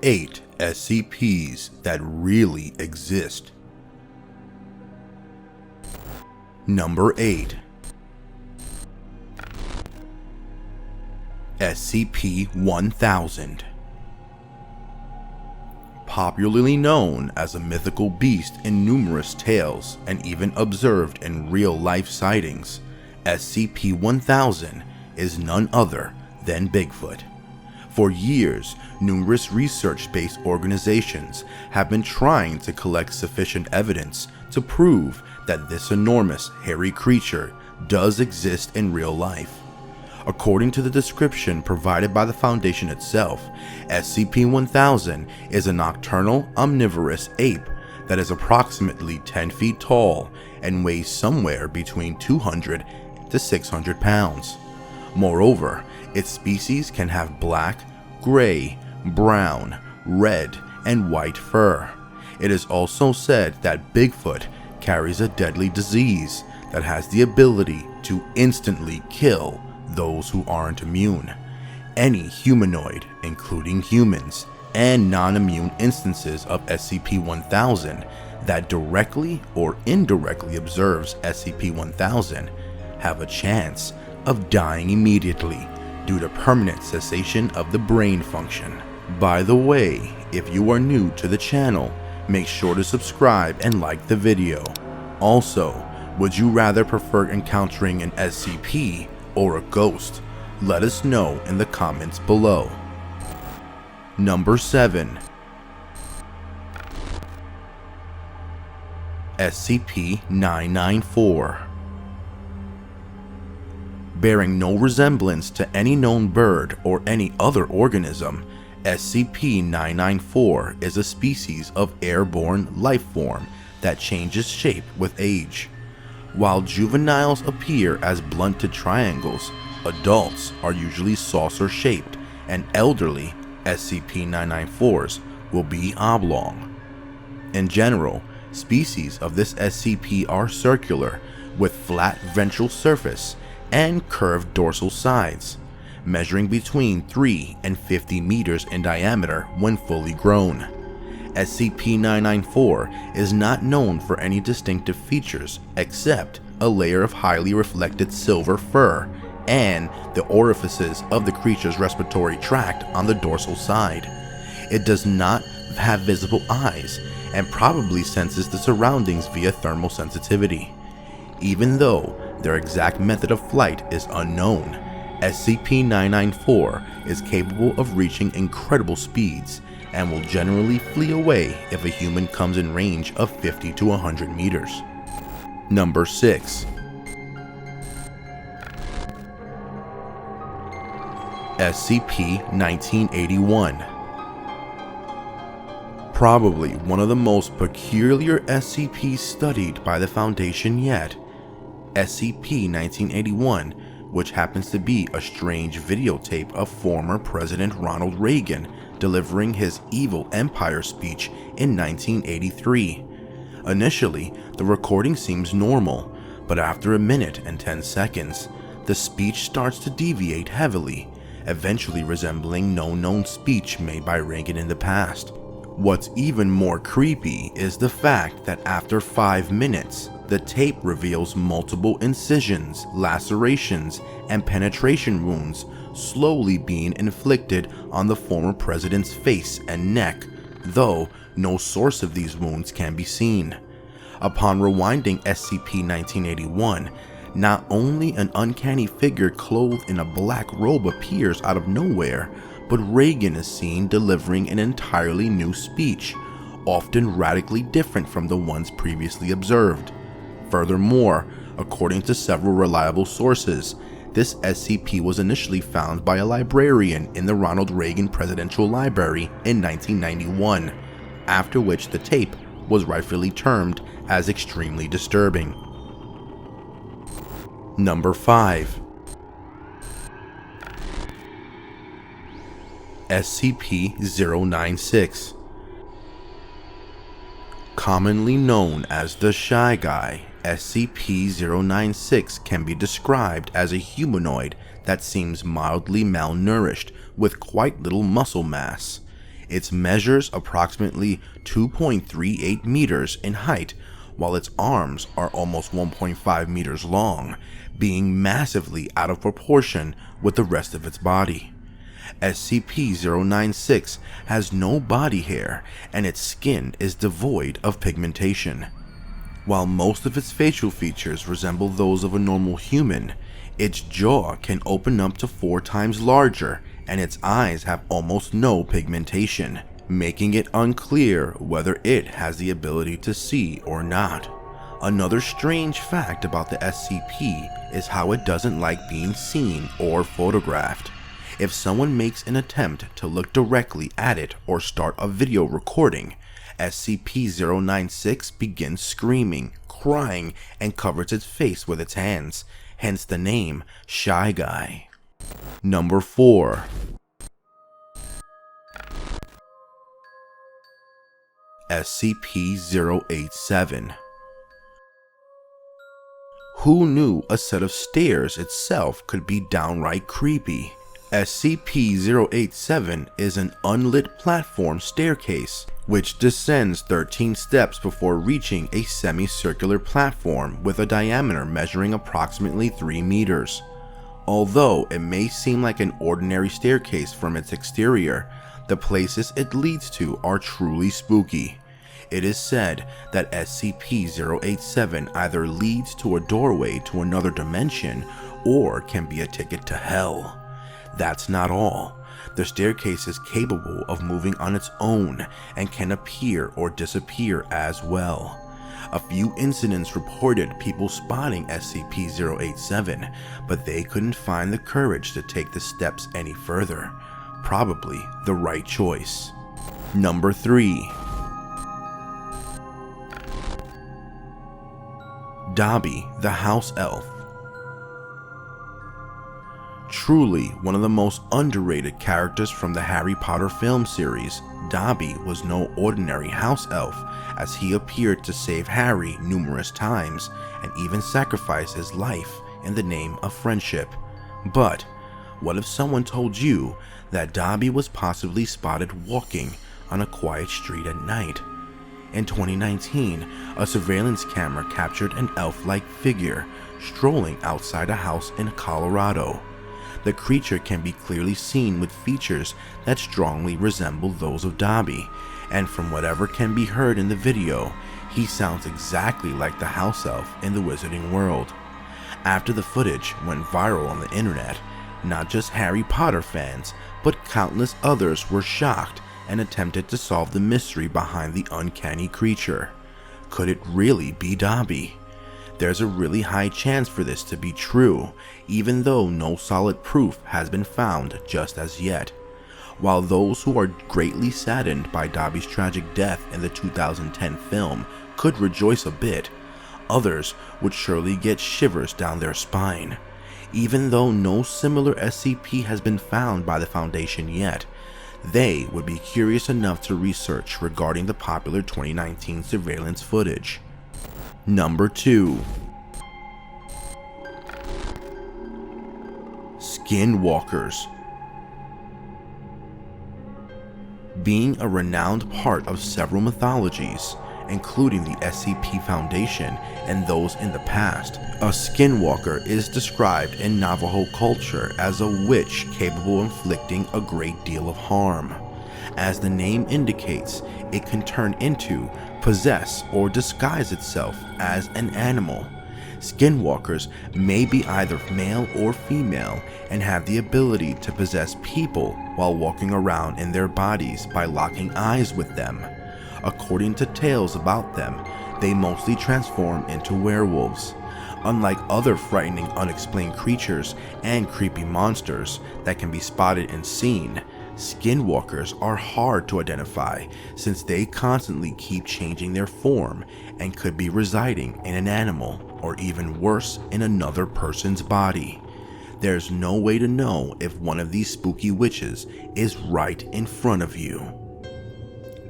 8 SCPs that really exist. Number 8. SCP-1000. Popularly known as a mythical beast in numerous tales and even observed in real-life sightings, SCP-1000 is none other than Bigfoot. For years, numerous research-based organizations have been trying to collect sufficient evidence to prove that this enormous, hairy creature does exist in real life. According to the description provided by the Foundation itself, SCP-1000 is a nocturnal, omnivorous ape that is approximately 10 feet tall and weighs somewhere between 200 to 600 pounds. Moreover, its species can have black, gray, brown, red, and white fur. It is also said that Bigfoot carries a deadly disease that has the ability to instantly kill those who aren't immune. Any humanoid, including humans, and non-immune instances of SCP-1000 that directly or indirectly observes SCP-1000 have a chance of dying immediately due to permanent cessation of the brain function. By the way, if you are new to the channel, make sure to subscribe and like the video. Also, would you rather prefer encountering an SCP or a ghost? Let us know in the comments below. Number 7. SCP-994. Bearing no resemblance to any known bird or any other organism, SCP-994 is a species of airborne life form that changes shape with age. While juveniles appear as blunted triangles, adults are usually saucer-shaped, and elderly SCP-994s will be oblong. In general, species of this SCP are circular, with flat ventral surface and curved dorsal sides, measuring between 3 and 50 meters in diameter when fully grown. SCP-994 is not known for any distinctive features except a layer of highly reflected silver fur and the orifices of the creature's respiratory tract on the dorsal side. It does not have visible eyes and probably senses the surroundings via thermal sensitivity. Even though their exact method of flight is unknown, SCP-994 is capable of reaching incredible speeds and will generally flee away if a human comes in range of 50 to 100 meters. Number 6. SCP-1981. Probably one of the most peculiar SCPs studied by the Foundation yet, SCP-1981, which happens to be a strange videotape of former President Ronald Reagan delivering his evil empire speech in 1983. Initially, the recording seems normal, but after a minute and 10 seconds, the speech starts to deviate heavily, eventually resembling no known speech made by Reagan in the past. What's even more creepy is the fact that after 5 minutes, the tape reveals multiple incisions, lacerations, and penetration wounds slowly being inflicted on the former president's face and neck, though no source of these wounds can be seen. Upon rewinding SCP-1981, not only an uncanny figure clothed in a black robe appears out of nowhere, but Reagan is seen delivering an entirely new speech, often radically different from the ones previously observed. Furthermore, according to several reliable sources, this SCP was initially found by a librarian in the Ronald Reagan Presidential Library in 1991, after which the tape was rightfully termed as extremely disturbing. Number 5. SCP-096. Commonly known as the Shy Guy, SCP-096 can be described as a humanoid that seems mildly malnourished with quite little muscle mass. It measures approximately 2.38 meters in height, while its arms are almost 1.5 meters long, being massively out of proportion with the rest of its body. SCP-096 has no body hair, and its skin is devoid of pigmentation. While most of its facial features resemble those of a normal human, its jaw can open up to 4 times larger, and its eyes have almost no pigmentation, making it unclear whether it has the ability to see or not. Another strange fact about the SCP is how it doesn't like being seen or photographed. If someone makes an attempt to look directly at it or start a video recording, SCP-096 begins screaming, crying, and covers its face with its hands, hence the name Shy Guy. Number 4. SCP-087. Who knew a set of stairs itself could be downright creepy? SCP-087 is an unlit platform staircase, which descends 13 steps before reaching a semicircular platform with a diameter measuring approximately 3 meters. Although it may seem like an ordinary staircase from its exterior, the places it leads to are truly spooky. It is said that SCP-087 either leads to a doorway to another dimension or can be a ticket to hell. That's not all. The staircase is capable of moving on its own and can appear or disappear as well. A few incidents reported people spotting SCP-087, but they couldn't find the courage to take the steps any further. Probably the right choice. Number 3. Dobby, the house elf. Truly one of the most underrated characters from the Harry Potter film series, Dobby was no ordinary house elf, as he appeared to save Harry numerous times and even sacrifice his life in the name of friendship. But what if someone told you that Dobby was possibly spotted walking on a quiet street at night? In 2019, a surveillance camera captured an elf-like figure strolling outside a house in Colorado. The creature can be clearly seen with features that strongly resemble those of Dobby, and from whatever can be heard in the video, he sounds exactly like the house elf in the Wizarding World. After the footage went viral on the internet, not just Harry Potter fans, but countless others were shocked and attempted to solve the mystery behind the uncanny creature. Could it really be Dobby? There's a really high chance for this to be true, even though no solid proof has been found just as yet. While those who are greatly saddened by Dobby's tragic death in the 2010 film could rejoice a bit, others would surely get shivers down their spine. Even though no similar SCP has been found by the Foundation yet, they would be curious enough to research regarding the popular 2019 surveillance footage. Number 2. Skinwalkers. Being a renowned part of several mythologies, including the SCP Foundation and those in the past, a skinwalker is described in Navajo culture as a witch capable of inflicting a great deal of harm. As the name indicates, it can turn into, possess, or disguise itself as an animal. Skinwalkers may be either male or female and have the ability to possess people while walking around in their bodies by locking eyes with them. According to tales about them, they mostly transform into werewolves. Unlike other frightening unexplained creatures and creepy monsters that can be spotted and seen, skinwalkers are hard to identify since they constantly keep changing their form and could be residing in an animal or even worse, in another person's body. There's no way to know if one of these spooky witches is right in front of you.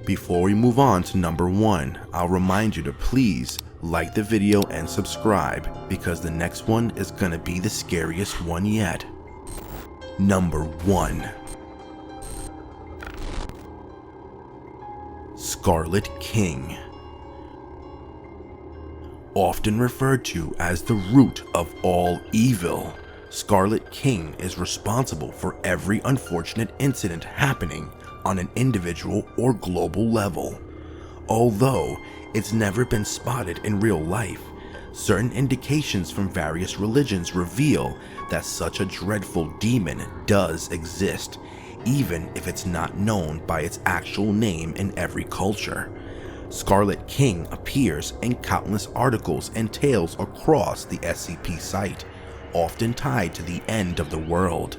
Before we move on to number 1, I'll remind you to please like the video and subscribe because the next one is gonna be the scariest one yet. Number 1. Scarlet King. Often referred to as the root of all evil, Scarlet King is responsible for every unfortunate incident happening on an individual or global level. Although it's never been spotted in real life, certain indications from various religions reveal that such a dreadful demon does exist, even if it's not known by its actual name in every culture. Scarlet King appears in countless articles and tales across the SCP site, often tied to the end of the world.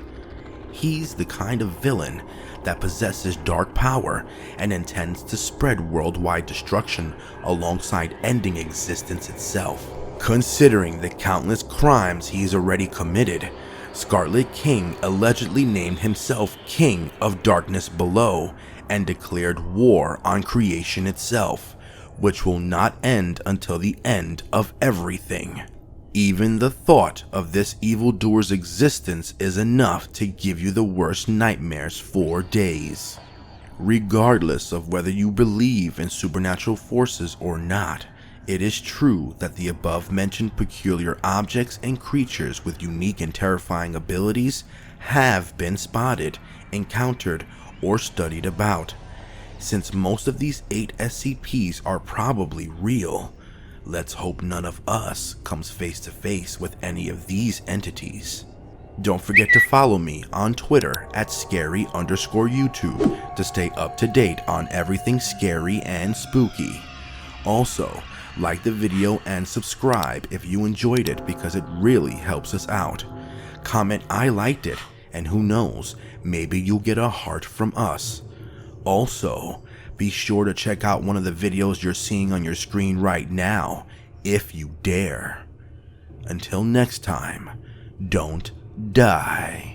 He's the kind of villain that possesses dark power and intends to spread worldwide destruction alongside ending existence itself. Considering the countless crimes he's already committed, Scarlet King allegedly named himself King of Darkness Below and declared war on creation itself, which will not end until the end of everything. Even the thought of this evildoer's existence is enough to give you the worst nightmares for days. Regardless of whether you believe in supernatural forces or not, it is true that the above-mentioned peculiar objects and creatures with unique and terrifying abilities have been spotted, encountered, or studied about. Since most of these 8 SCPs are probably real, let's hope none of us comes face to face with any of these entities. Don't forget to follow me on Twitter at scary_YouTube to stay up to date on everything scary and spooky. Also, like the video and subscribe if you enjoyed it because it really helps us out. Comment "I liked it" and who knows, maybe you'll get a heart from us. Also, be sure to check out one of the videos you're seeing on your screen right now, if you dare. Until next time, don't die.